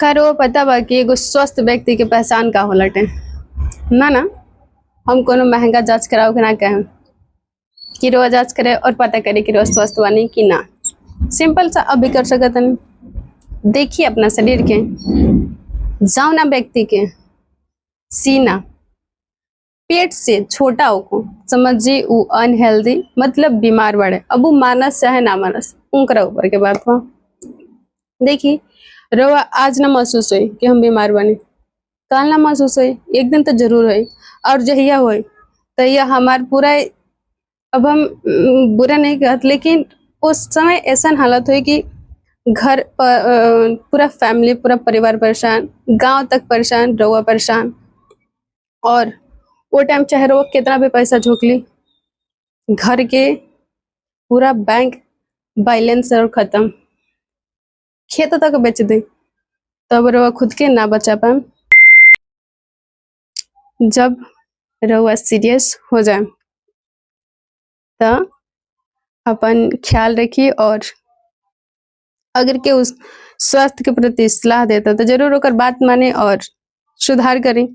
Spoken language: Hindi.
का रउआ पता बा कि एगो स्वस्थ व्यक्ति के पहचान का होलटे? ना ना, हम कोनो महंगा जांच करावे के ना कहेम कि रउआ जांच करे और पता करे कि रउआ स्वस्थ बानी कि ना। सिंपल सा अभी कर सकतनी। देखिए अपना शरीर के, जौना व्यक्ति के सीना पेट से छोटा होको समझी उ अनहेल्दी मतलब बीमार बाड़े। अब उ मानस चाहे ना मानस उनकरा ऊपर के बात बा। देखी रउआ आज ना महसूस होई कि हम बीमार बानी, कल ना महसूस होई, एक दिन तो जरूर होई। और जहिया होई तहिया हमार पूरा, अब हम बुरा नहीं कहत, लेकिन उस समय ऐसा हालत हुई कि घर पूरा फैमिली पूरा परिवार परेशान, गांव तक परेशान, रउआ परेशान। और वो टाइम चाहे रउआ कितना भी पैसा झोंक ली, घर के पूरा बैंक बैलेंस और खत्म, खेत तक बेच दे तब रउआ खुद के ना बचा पाए। जब रउआ सीरियस हो जाए तो अपन ख्याल रखिए, और अगर के उस स्वास्थ्य के प्रति सलाह देता तो जरूर ओकर बात माने और सुधार करें।